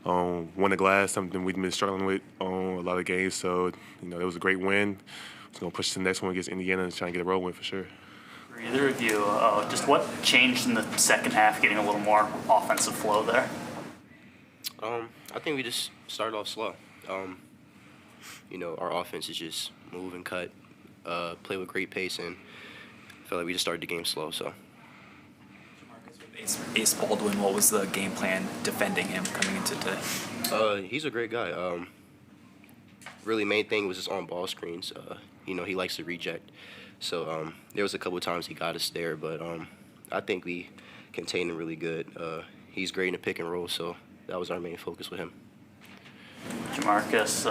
Won the glass, something we've been struggling with on a lot of games. So, it was a great win. It's going to push to the next one against Indiana and try and get a road win for sure. For either of you, just what changed in the second half, getting a little more offensive flow there? I think we just started off slow. Our offense is just move and cut, play with great pace, and I felt like we just started the game slow. So. Ace Baldwin, what was the game plan defending him coming into today? He's a great guy. Really, main thing was just on ball screens. He likes to reject. So there was a couple of times he got us there, but I think we contained him really good. He's great in the pick and roll, so that was our main focus with him. Jamarcus,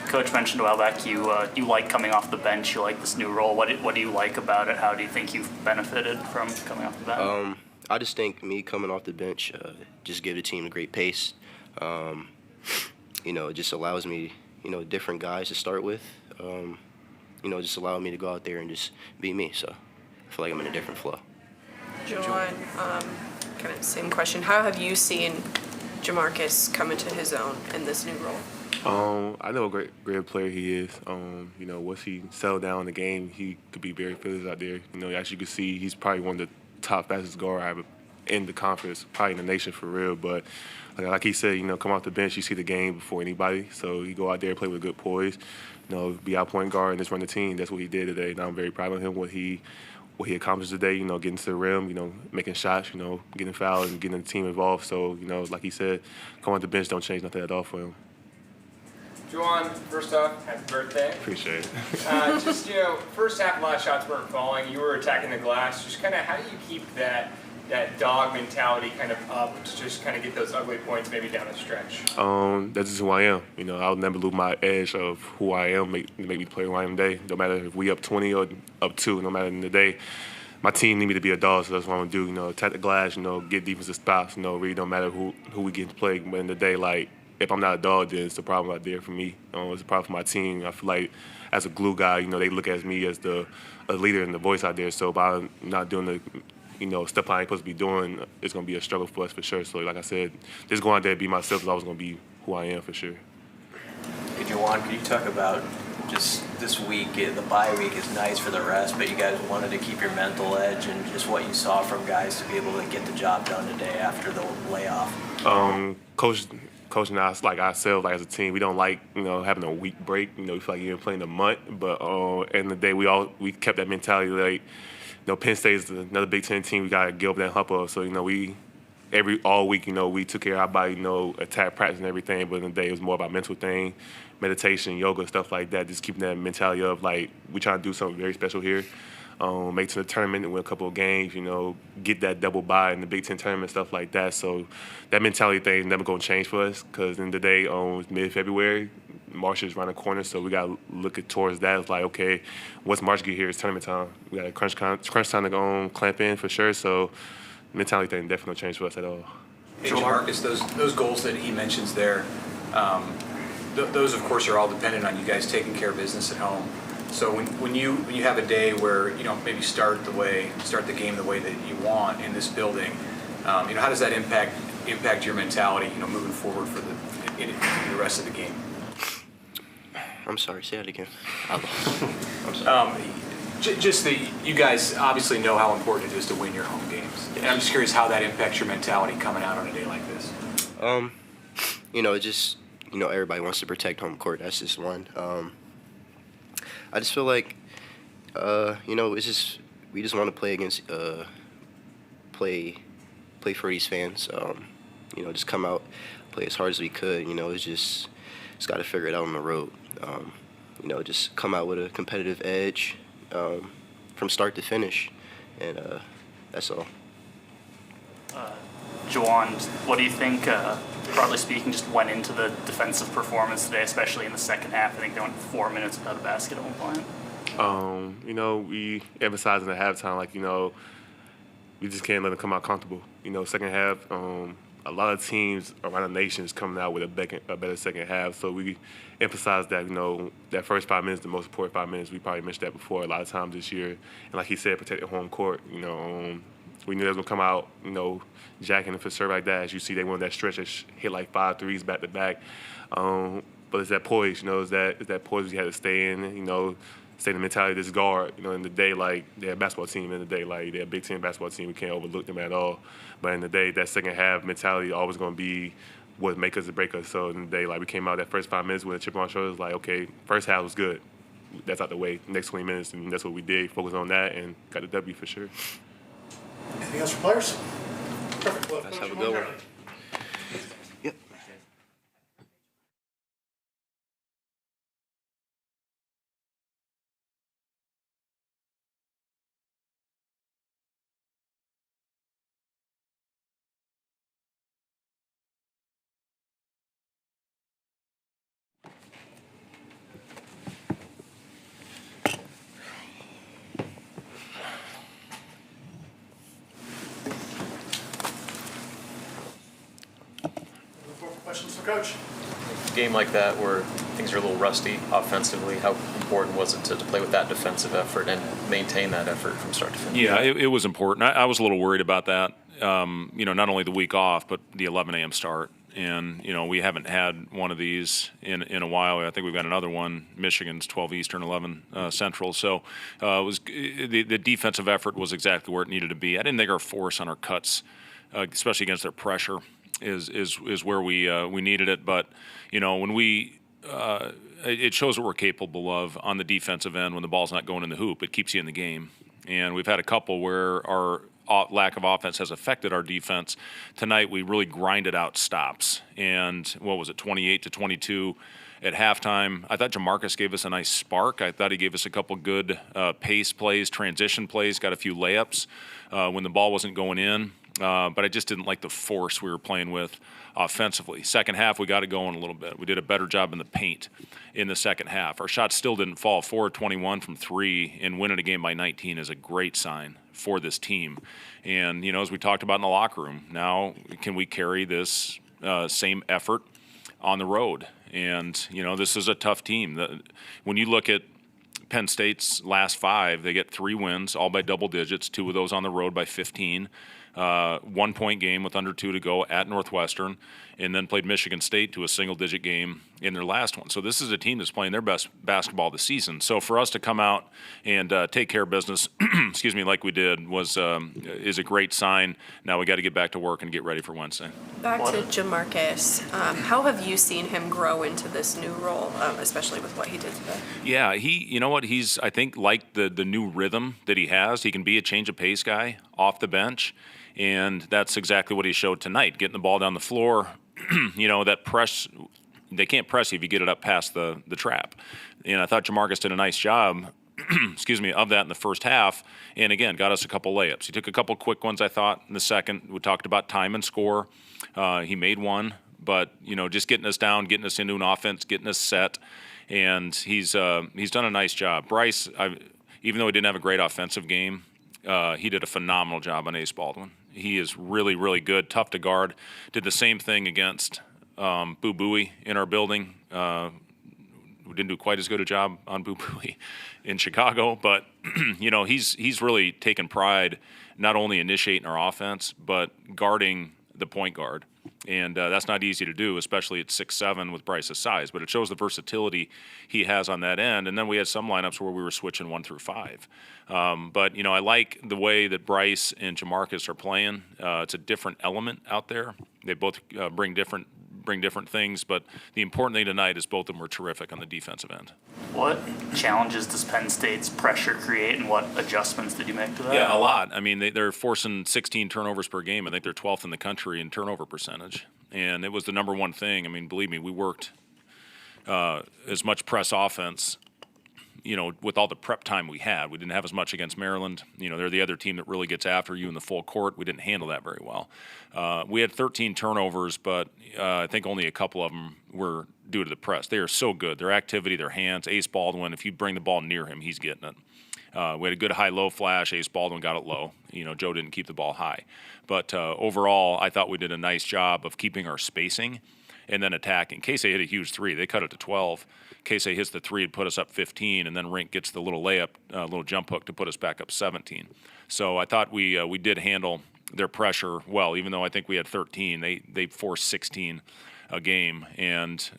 Coach mentioned a while back you like coming off the bench. You like this new role. What do you like about it? How do you think you've benefited from coming off the bench? I just think me coming off the bench just give the team a great pace. It just allows me, different guys to start with. Just allow me to go out there and just be me. So I feel like I'm in a different flow. Juwan, kind of same question. How have you seen Jamarcus come into his own in this new role? I know a great player he is. Once he settled down in the game, he could be very fearless out there. As you can see, he's probably one of the top fastest scorer in the conference, probably in the nation for real. But like he said, come off the bench, you see the game before anybody. So you go out there, play with good poise, be out point guard and just run the team. That's what he did today. And I'm very proud of him, what he accomplished today, getting to the rim, making shots, getting fouled and getting the team involved. So, like he said, coming off the bench don't change nothing at all for him. Juwan, first off, happy birthday. Appreciate it. First half, a lot of shots weren't falling. You were attacking the glass. Just kind of, how do you keep that dog mentality kind of up to just kind of get those ugly points maybe down the stretch? That's just who I am. I'll never lose my edge of who I am, make me play who I am today. No matter if we up 20 or up 2, no matter in the day. My team need me to be a dog, so that's what I'm going to do. Attack the glass, get defensive stops. Really don't matter who we get to play. But in the day, if I'm not a dog, then it's a problem out there for me. It's a problem for my team. I feel like as a glue guy, they look at me as a leader and the voice out there. So by not doing the stuff I ain't supposed to be doing, it's going to be a struggle for us for sure. So like I said, just going out there and be myself is always going to be who I am for sure. Hey, Juwan, could you talk about just this week? The bye week is nice for the rest, but you guys wanted to keep your mental edge and just what you saw from guys to be able to get the job done today after the layoff. Coach and I, ourselves, as a team, we don't like, having a week break. We feel like you've been playing a month. But end of the day, we kept that mentality. Penn State is another Big Ten team. We got to get over that hump of. So, all week, we took care of our body, attack practice and everything. But in the day, it was more about mental thing, meditation, yoga, stuff like that. Just keeping that mentality of, we trying to do something very special here. Make it to the tournament and win a couple of games, get that double bye in the Big Ten tournament, stuff like that. So that mentality thing is never going to change for us because in the day, it's mid-February, March is around the corner, so we got to look towards that. It's okay, once March get here, it's tournament time. We got a crunch time to go clamp in for sure. So mentality thing definitely don't change for us at all. Hey, Marcus, those goals that he mentions there, those, of course, are all dependent on you guys taking care of business at home. So when you have a day where maybe start the game the way that you want in this building, how does that impact your mentality, moving forward for the rest of the game? I'm sorry, say that again. I'm sorry. You guys obviously know how important it is to win your home games, yes. And I'm just curious how that impacts your mentality coming out on a day like this. Everybody wants to protect home court. That's just one. I just feel like, we just want to play against, play for these fans. Just come out, play as hard as we could. It's got to figure it out on the road. Just come out with a competitive edge from start to finish, and that's all. Juwan, what do you think, broadly speaking, just went into the defensive performance today, especially in the second half? I think they went 4 minutes without a basket at one point. We emphasized in the halftime, we just can't let them come out comfortable. Second half, a lot of teams around the nation is coming out with a better second half. So we emphasize that, that first 5 minutes, the most important 5 minutes. We probably mentioned that before a lot of times this year. And like he said, protect the home court. we knew they was gonna come out, jacking if it's served like that. As you see, they went that stretch that hit like 5 threes back to back. But it's that poise, it's that poise you had to stay in, stay in the mentality of this guard. In the day, like, they're a basketball team. In the day, like, they're a Big Ten basketball team. We can't overlook them at all. But in the day, that second half mentality always going to be what make us or break us. So in the day, like, we came out that first 5 minutes with a chip on our shoulders, like, okay, first half was good. That's out the way. Next 20 minutes, and that's what we did. Focus on that and got the W for sure. Anything else for players? Perfect. Well, Let's have a good one. Yep. Questions for Coach? Game like that where things are a little rusty offensively, how important was it to play with that defensive effort and maintain that effort from start to finish? Yeah, it was important. I was a little worried about that. Not only the week off, but the 11 a.m. start. And, we haven't had one of these in a while. I think we've got another one. Michigan's 12 Eastern, 11 Central. So it was the defensive effort was exactly where it needed to be. I didn't think our force on our cuts, especially against their pressure, is where we needed it. But, when it shows what we're capable of on the defensive end when the ball's not going in the hoop. It keeps you in the game. And we've had a couple where our lack of offense has affected our defense. Tonight we really grinded out stops. And what was it, 28-22 at halftime? I thought Jamarcus gave us a nice spark. I thought he gave us a couple good pace plays, transition plays, got a few layups when the ball wasn't going in. But I just didn't like the force we were playing with offensively. Second half, we got it going a little bit. We did a better job in the paint in the second half. Our shots still didn't fall. 4-21 from 3 and winning a game by 19 is a great sign for this team. And, as we talked about in the locker room, now can we carry this same effort on the road? And, this is a tough team. When you look at Penn State's last 5, they get 3 wins, all by double digits, 2 of those on the road by 15. 1-point game with under 2 to go at Northwestern, and then played Michigan State to a single-digit game in their last one. So this is a team that's playing their best basketball this season. So for us to come out and take care of business, like we did, is a great sign. Now we got to get back to work and get ready for Wednesday. Back to Jamarcus. How have you seen him grow into this new role, especially with what he did today? Yeah, he's, I think, like the new rhythm that he has. He can be a change of pace guy off the bench. And that's exactly what he showed tonight, getting the ball down the floor. That press, they can't press you if you get it up past the trap. And I thought Jamarcus did a nice job, of that in the first half. And again, got us a couple layups. He took a couple quick ones, I thought, in the second. We talked about time and score. He made one, but, just getting us down, getting us into an offense, getting us set. And he's done a nice job. Bryce, even though he didn't have a great offensive game, he did a phenomenal job on Ace Baldwin. He is really, really good, tough to guard. Did the same thing against Boo Buie in our building. We didn't do quite as good a job on Boo Buie in Chicago, but he's really taken pride not only initiating our offense but guarding the point guard. And that's not easy to do, especially at 6'7" with Bryce's size. But it shows the versatility he has on that end. And then we had some lineups where we were switching 1 through 5. But I like the way that Bryce and Jamarcus are playing. It's a different element out there. They both bring different things. But the important thing tonight is both of them were terrific on the defensive end. What challenges does Penn State's pressure create, and what adjustments did you make to that? Yeah, a lot. I mean, they're forcing 16 turnovers per game. I think they're 12th in the country in turnover percentage. And it was the number one thing. I mean, believe me, we worked as much press offense, with all the prep time we had. We didn't have as much against Maryland. They're the other team that really gets after you in the full court. We didn't handle that very well. We had 13 turnovers, but I think only a couple of them were due to the press. They are so good. Their activity, their hands. Ace Baldwin, if you bring the ball near him, he's getting it. We had a good high-low flash. Ace Baldwin got it low. Joe didn't keep the ball high. But overall, I thought we did a nice job of keeping our spacing. and then attacking. Casey hit a huge three. They cut it to 12. Casey hits the three and put us up 15, and then Rienk gets the little layup, little jump hook to put us back up 17. So I thought we did handle their pressure well, even though I think we had 13. They forced 16 a game, and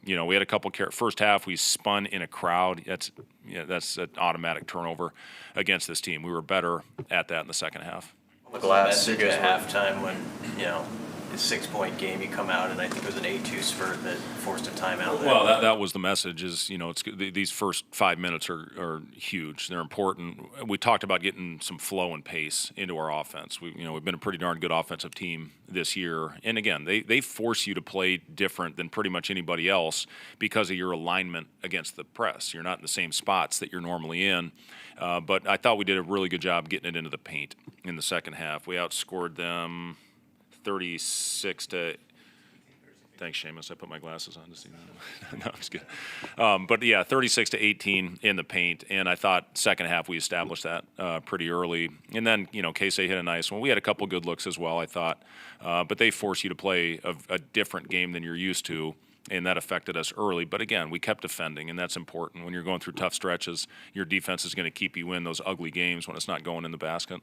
we had a couple first half we spun in a crowd. That's an automatic turnover against this team. We were better at that in the second half. What's the message at halftime when it's a 6-point game, you come out, and I think it was an 8-2 spurt that forced a timeout there? Well, that was the message. Is it's these first 5 minutes are huge. They're important. We talked about getting some flow and pace into our offense. We've been a pretty darn good offensive team this year, and again, they force you to play different than pretty much anybody else because of your alignment against the press. You're not in the same spots that you're normally in. But I thought we did a really good job getting it into the paint in the second half. We outscored them 36 to. Thanks, Seamus. I put my glasses on to see that. No, I'm just kidding. But yeah, 36 to 18 in the paint, and I thought second half we established that pretty early. And then Casey hit a nice one. We had a couple good looks as well, I thought, but they force you to play a different game than you're used to. And that affected us early. But again, we kept defending, and that's important. When you're going through tough stretches, your defense is going to keep you in those ugly games when it's not going in the basket.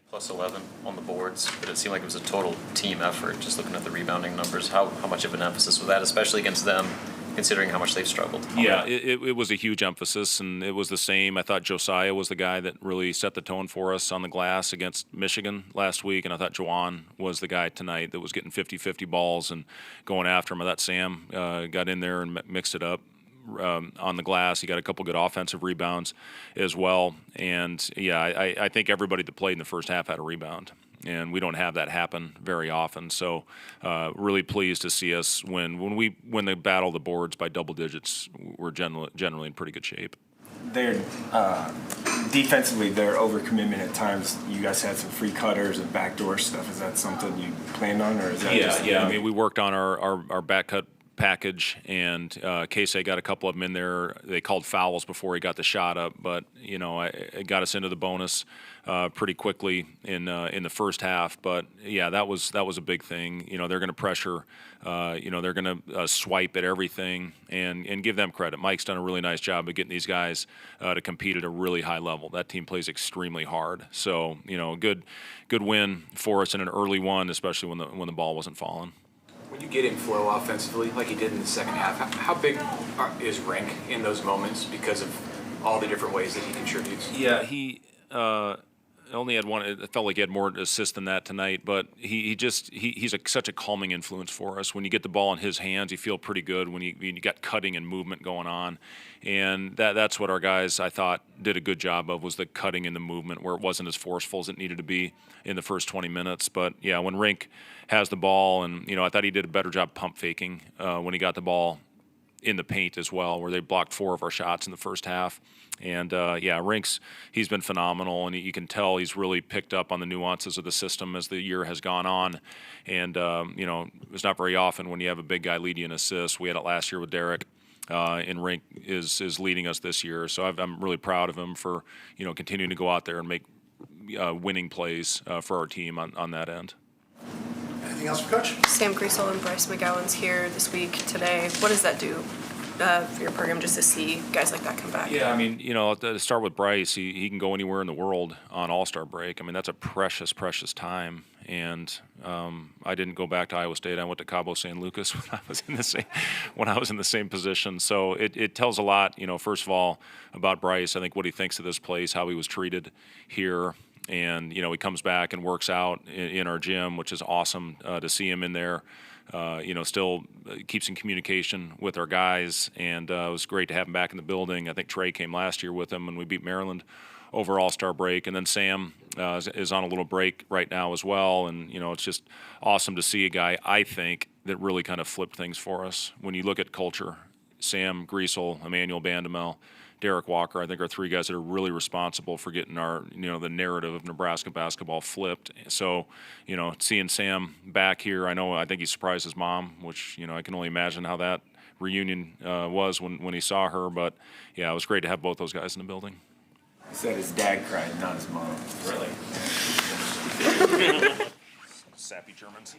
Plus 11 on the boards, but it seemed like it was a total team effort, just looking at the rebounding numbers. How much of an emphasis was that, especially against them, considering how much they've struggled? Yeah, it was a huge emphasis, and it was the same. I thought Josiah was the guy that really set the tone for us on the glass against Michigan last week, and I thought Juwan was the guy tonight that was getting 50-50 balls and going after him. I thought Sam got in there and mixed it up on the glass. He got a couple good offensive rebounds as well. And, yeah, I think everybody that played in the first half had a rebound. And we don't have that happen very often. So really pleased to see us win. When they battle the boards by double digits, we're generally in pretty good shape. They're defensively, their overcommitment at times. You guys had some free cutters and backdoor stuff. Is that something you planned on, or is that Yeah. I mean, we worked on our back cut package, and Casey got a couple of them in there. They called fouls before he got the shot up, but it got us into the bonus pretty quickly in the first half. But yeah, that was a big thing. They're going to pressure. They're going to swipe at everything, and give them credit. Mike's done a really nice job of getting these guys to compete at a really high level. That team plays extremely hard. So good win for us in an early one, especially when the ball wasn't falling. When you get in flow offensively, like he did in the second half, how big is Rienk in those moments because of all the different ways that he contributes? Yeah, he only had one. It felt like he had more assists than that tonight, but he's such a calming influence for us. When you get the ball in his hands, you feel pretty good when you got cutting and movement going on. And that's what our guys, I thought, did a good job of, was the cutting and the movement, where it wasn't as forceful as it needed to be in the first 20 minutes. But, yeah, when Rienk has the ball, and, I thought he did a better job pump faking when he got the ball in the paint as well, where they blocked 4 of our shots in the first half. And, Rienk's, he's been phenomenal, and you can tell he's really picked up on the nuances of the system as the year has gone on. And, it's not very often when you have a big guy leading in assists. We had it last year with Derek. And Rienk is leading us this year. So I'm really proud of him for, continuing to go out there and make winning plays for our team on that end. Anything else for Coach? Sam Griesel and Bryce McGowan's here this week, today. What does that do for your program, just to see guys like that come back? Yeah, I mean, to start with Bryce, he can go anywhere in the world on All-Star break. I mean, that's a precious, precious time. And I didn't go back to Iowa State. I went to Cabo San Lucas when I was in the same position. So it tells a lot, first of all, about Bryce. I think what he thinks of this place, how he was treated here. And, he comes back and works out in our gym, which is awesome to see him in there. Still keeps in communication with our guys. And it was great to have him back in the building. I think Trey came last year with him when we beat Maryland over All-Star break. And then Sam is on a little break right now as well. And, it's just awesome to see a guy, I think, that really kind of flipped things for us. When you look at culture, Sam Griesel, Emmanuel Bandamel, Derek Walker, I think, are 3 guys that are really responsible for getting our, the narrative of Nebraska basketball flipped. So, seeing Sam back here, I think he surprised his mom, which, I can only imagine how that reunion was when he saw her. But, yeah, it was great to have both those guys in the building. He said his dad cried, not his mom. Really? Sappy Germans.